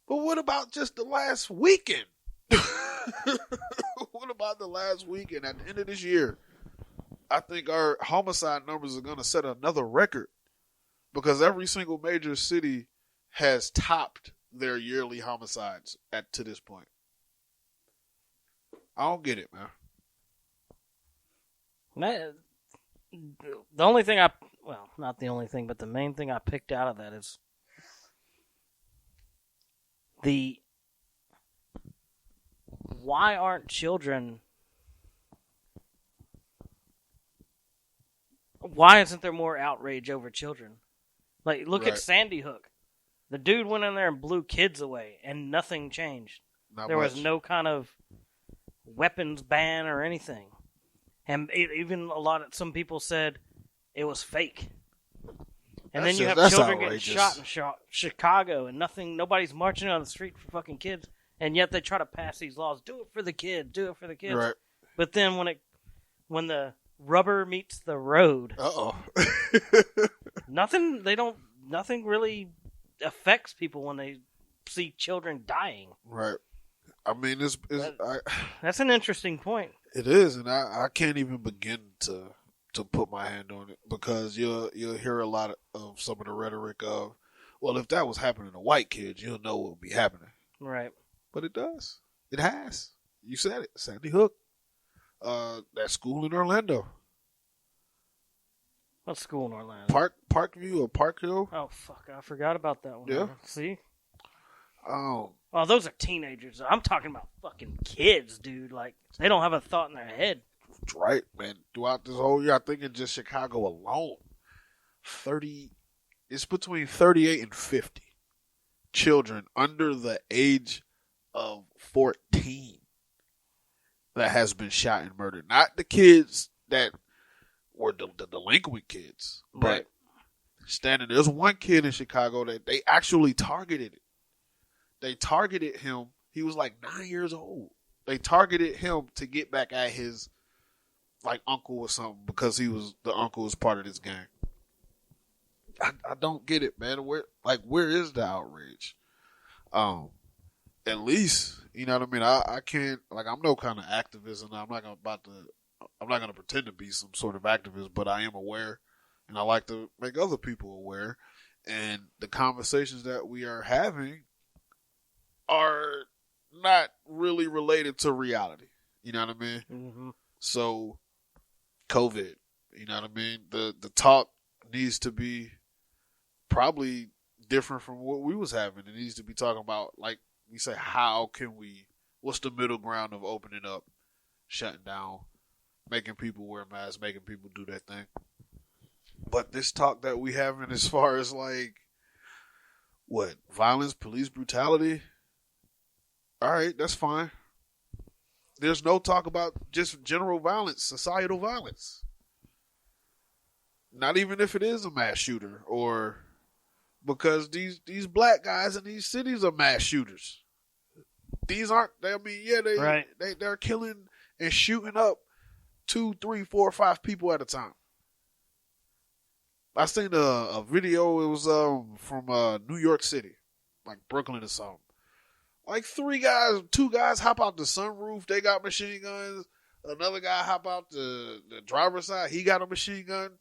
But what about just the last weekend? What about the last weekend? At the end of this year, I think our homicide numbers are going to set another record because every single major city has topped their yearly homicides to this point. I don't get it, man. The only thing not the only thing, but the main thing I picked out of that is why aren't children, why isn't there more outrage over children? Like, look at Sandy Hook. The dude went in there and blew kids away, and nothing changed. There was no kind of weapons ban or anything. And even some people said it was fake. And then you have children getting shot in Chicago, and nobody's marching on the street for fucking kids, and yet they try to pass these laws. Do it for the kids. Do it for the kids. Right. But then when the rubber meets the road, nothing really affects people when they see children dying. Right. I mean, that's an interesting point. It is, and I can't even begin to put my hand on it because you'll hear a lot of some of the rhetoric of, well, if that was happening to white kids, you'll know what would be happening. Right. But it does. It has. You said it. Sandy Hook. That school in Orlando. What school in Orlando? Parkview or Park Hill? Oh, fuck. I forgot about that one. Yeah. See? Oh, those are teenagers. I'm talking about fucking kids, dude. Like, they don't have a thought in their head. Right, man. Throughout this whole year, I think in just Chicago alone, it's between 38 and 50 children under the age of 14 that has been shot and murdered. Not the kids that were the delinquent kids, right? But there's one kid in Chicago that they actually targeted it. They targeted him. He was like 9 years old. They targeted him to get back at his uncle or something because the uncle was part of this gang. I don't get it, man. Where is the outrage? At least, you know what I mean? I can't, I'm no kind of activist, and I'm not gonna pretend to be some sort of activist, but I am aware, and I like to make other people aware. And the conversations that we are having are not really related to reality. You know what I mean? Mm-hmm. So, COVID, you know what I mean? The talk needs to be probably different from what we was having. It needs to be talking about, like we say, what's the middle ground of opening up, shutting down, making people wear masks, making people do that thing. But this talk that we having as far as violence, police brutality, all right, that's fine. There's no talk about just general violence, societal violence. Not even if it is a mass shooter, or because these black guys in these cities are mass shooters. These aren't. They're killing and shooting up 2, 3, 4, 5 people at a time. I seen a video. It was from New York City, like Brooklyn or something. Like 2 guys hop out the sunroof. They got machine guns. Another guy hop out the driver's side. He got a machine gun.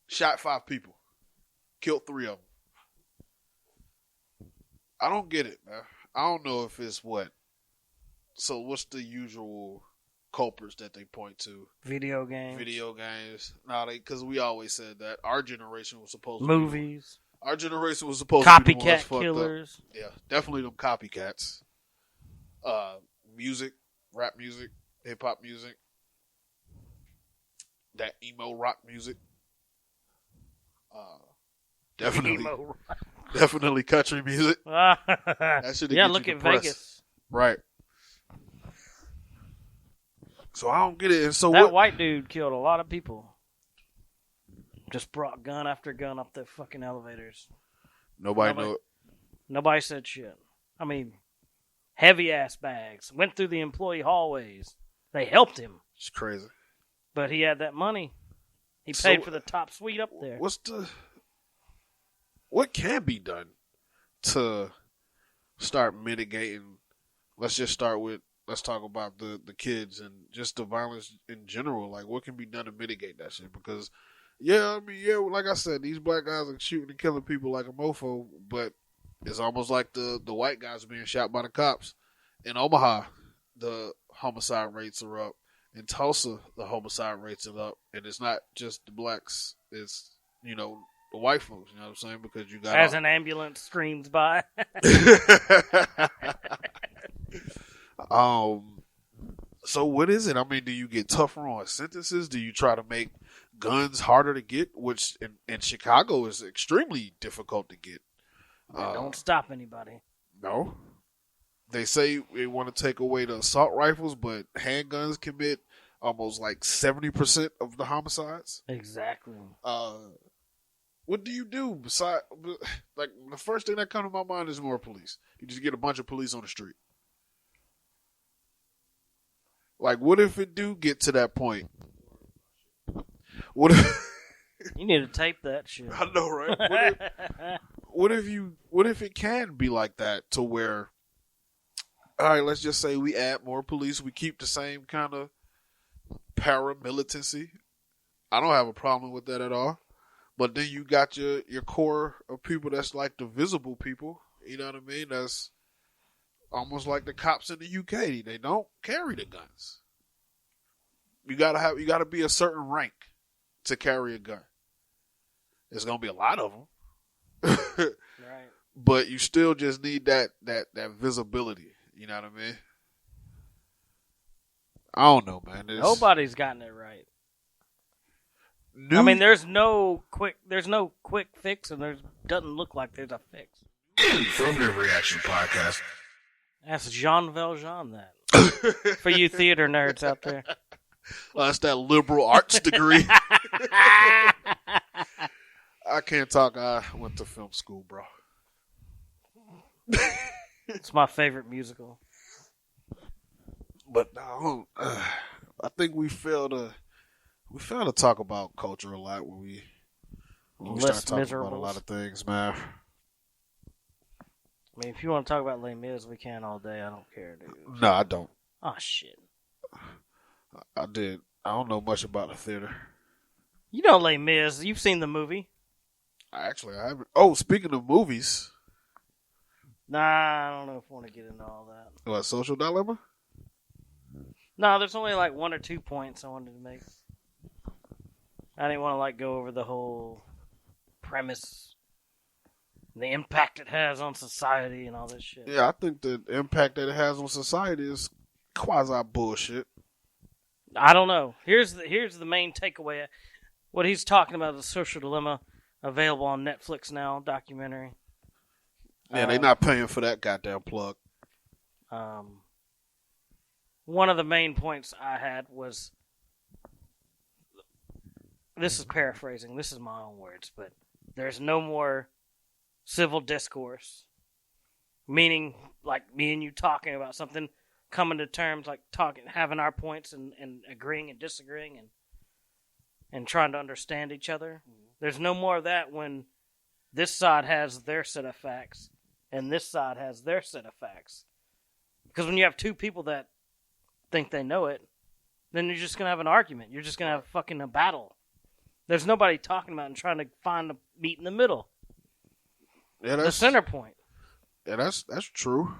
Shot 5 people. Killed 3 of them. I don't get it, man. I don't know if it's what. So what's the usual culprits that they point to? Video games. No, because we always said that our generation was supposed to movies. Our generation was supposed to be the ones copycat killers. Yeah, definitely them copycats. Music, rap music, hip hop music, that emo rock music. Definitely country music. That should look at Vegas. Right. So I don't get it. And so that white dude killed a lot of people. Just brought gun after gun up the fucking elevators. Nobody said shit. I mean, heavy ass bags. Went through the employee hallways. They helped him. It's crazy. But he had that money. He paid for the top suite up there. What can be done to start mitigating. Let's talk about the kids and just the violence in general. Like, what can be done to mitigate that shit? Because, like I said, these black guys are shooting and killing people like a mofo, but it's almost like the white guys being shot by the cops. In Omaha, the homicide rates are up. In Tulsa, the homicide rates are up. And it's not just the blacks. It's, the white folks, you know what I'm saying? Because you got... As an ambulance screams by. So what is it? I mean, do you get tougher on sentences? Do you try to make guns harder to get? Which in Chicago is extremely difficult to get. Don't stop anybody. No. They say they want to take away the assault rifles, but handguns commit almost like 70% of the homicides. Exactly. What do you do besides, like, the first thing that comes to my mind is more police. You just get a bunch of police on the street. Like, what if it do get to that point? What if... You need to tape that shit. I know, right? What if it can be like that to where, all right, let's just say we add more police, we keep the same kind of paramilitancy. I don't have a problem with that at all. But then you got your core of people that's like the visible people. You know what I mean? That's almost like the cops in the UK. They don't carry the guns. You gotta be a certain rank to carry a gun. There's gonna be a lot of them. Right. But you still just need that visibility. You know what I mean? I don't know, man. Nobody's gotten it right. I mean, there's no quick fix, and doesn't look like there's a fix. Affirmative Reaction Podcast. That's Jean Valjean, that. For you theater nerds out there. Well, that's that liberal arts degree. I can't talk. I went to film school, bro. It's my favorite musical. But no, I think we fail to talk about culture a lot when we start talking about a lot of things, man. I mean, if you want to talk about Les Mis, we can all day. I don't care, dude. No, I don't. Oh, shit. I did. I don't know much about the theater. You know Les Mis. You've seen the movie. I haven't. Oh, speaking of movies. Nah, I don't know if I want to get into all that. What, Social Dilemma? No, there's only like 1 or 2 points I wanted to make. I didn't want to go over the whole premise, the impact it has on society and all this shit. Yeah, I think the impact that it has on society is quasi bullshit. I don't know. Here's the main takeaway. What he's talking about is The Social Dilemma, available on Netflix now, documentary. Yeah, they're not paying for that goddamn plug. One of the main points I had was, this is paraphrasing, this is my own words, but there's no more civil discourse. Meaning, like me and you talking about something, coming to terms, like talking, having our points and agreeing and disagreeing and trying to understand each other. There's no more of that when this side has their set of facts and this side has their set of facts. Because when you have two people that think they know it, then you're just going to have an argument. You're just going to have fucking a battle. There's nobody talking about and trying to find a meet in the middle. Yeah, the center point. Yeah, that's true.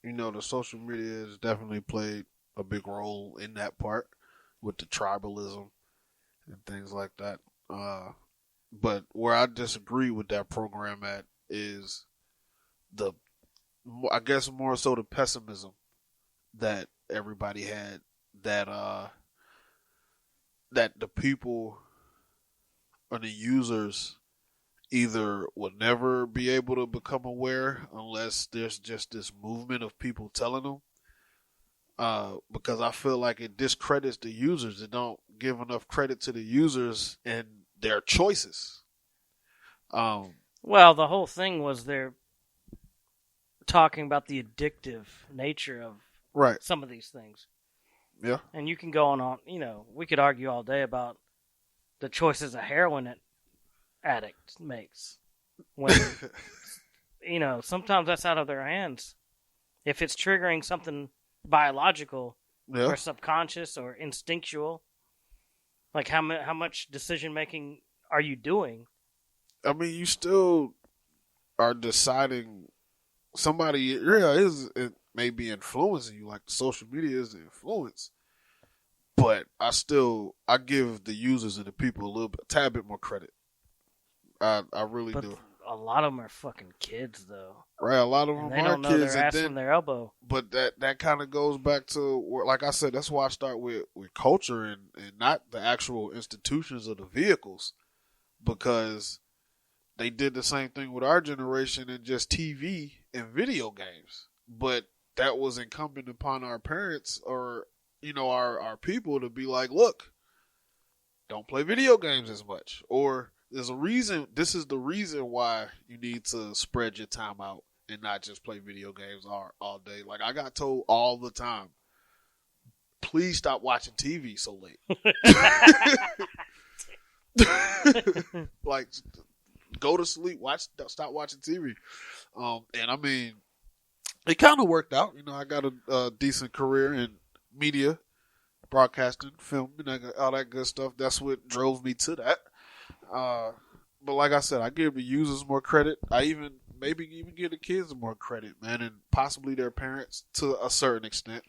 The social media has definitely played a big role in that part with the tribalism and things like that. But where I disagree with that program at is I guess more so the pessimism that everybody had, that the people or the users either will never be able to become aware unless there's just this movement of people telling them. Because I feel like it discredits the users. It don't give enough credit to the users and their choices. Well, the whole thing was they're talking about the addictive nature of some of these things. Yeah. And you can go on, we could argue all day about the choices a heroin addict makes when sometimes that's out of their hands. If it's triggering something biological or subconscious or instinctual, like how much decision making are you doing? I mean, you still are deciding. Somebody, it may be influencing you, like social media is the influence. But I give the users and the people a tad bit more credit. I really do. A lot of them are fucking kids, though. Right, a lot of them they don't know kids, their ass from their elbow. But that kind of goes back to, like I said, that's why I start with culture and not the actual institutions or the vehicles, because they did the same thing with our generation and just TV and video games. But that was incumbent upon our parents or our people to be like, look, don't play video games as much, or there's a reason. This is the reason why you need to spread your time out and not just play video games all day. Like I got told all the time, please stop watching TV so late. Like, go to sleep. Stop watching TV. And I mean, it kind of worked out. I got a decent career in media, broadcasting, film, all that good stuff. That's what drove me to that. But like I said, I give the users more credit. I maybe even give the kids more credit, man, and possibly their parents to a certain extent.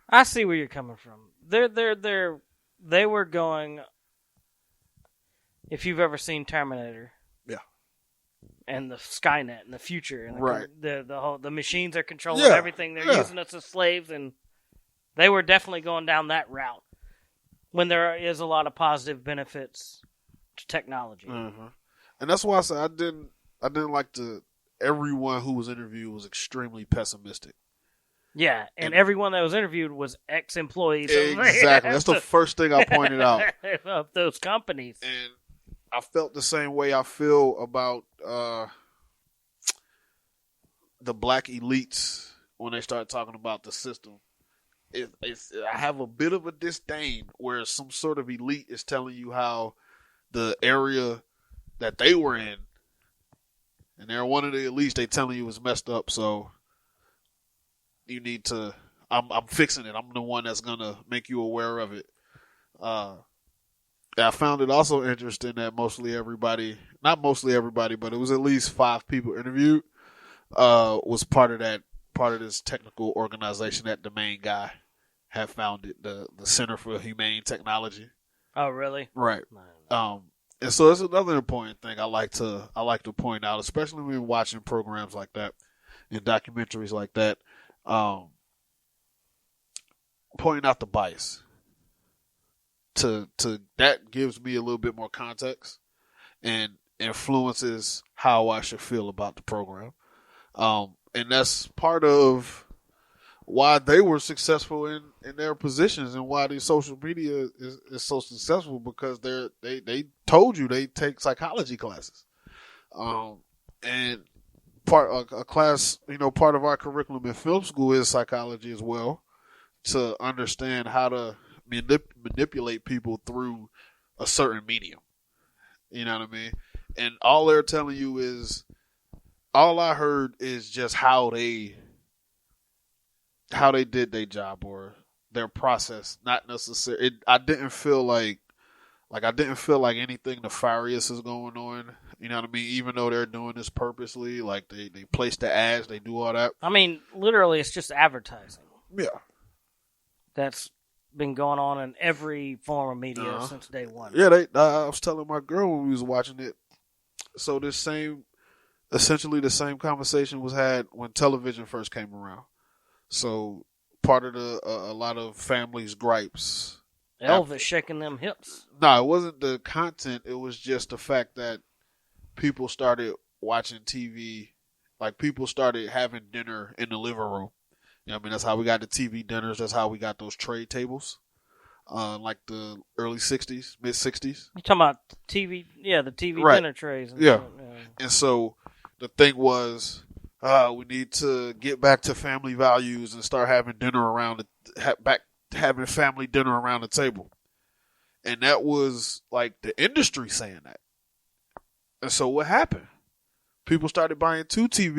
I see where you're coming from. They were going. If you've ever seen Terminator, yeah, and the Skynet and the future, and right, the machines are controlling everything. They're using us as slaves, and they were definitely going down that route. When there is a lot of positive benefits to technology, and that's why I said I didn't like everyone who was interviewed was extremely pessimistic. Yeah, and everyone that was interviewed was ex-employees. Exactly, that's the first thing I pointed out of those companies. And I felt the same way I feel about the black elites when they start talking about the system. I have a bit of a disdain where some sort of elite is telling you how the area that they were in, and they're one of the elites, they telling you is messed up, so you need to, I'm fixing it. I'm the one that's going to make you aware of it. I found it also interesting that not mostly everybody, but it was at least 5 people interviewed, was part of this technical organization that the main guy had founded, the Center for Humane Technology. Oh, really? Right. And so it's another important thing I like to point out, especially when watching programs like that and documentaries like that. Pointing out the bias. To that gives me a little bit more context and influences how I should feel about the program. And that's part of why they were successful in their positions and why the social media is so successful, because they told you they take psychology classes. And part of our curriculum in film school is psychology as well, to understand how to manipulate people through a certain medium. You know what I mean? And all they're telling you is, all I heard is just how they did their job or their process. Not necessarily. I didn't feel like anything nefarious is going on. You know what I mean? Even though they're doing this purposely, like they place the ads, they do all that. I mean, literally, it's just advertising. Yeah. That's been going on in every form of media since day one. Yeah, I was telling my girl when we was watching it. So essentially the same conversation was had when television first came around. So part of a lot of families' gripes. Elvis shaking them hips. No, it wasn't the content. It was just the fact that people started watching TV. Like, people started having dinner in the living room. You know what I mean? That's how we got the TV dinners. That's how we got those tray tables. Like the early 60s, mid 60s. You're talking about TV, the TV right. dinner trays. And yeah. And so the thing was, we need to get back to family values and start having dinner having family dinner around the table. And that was like the industry saying that. And so what happened? People started buying 2 TVs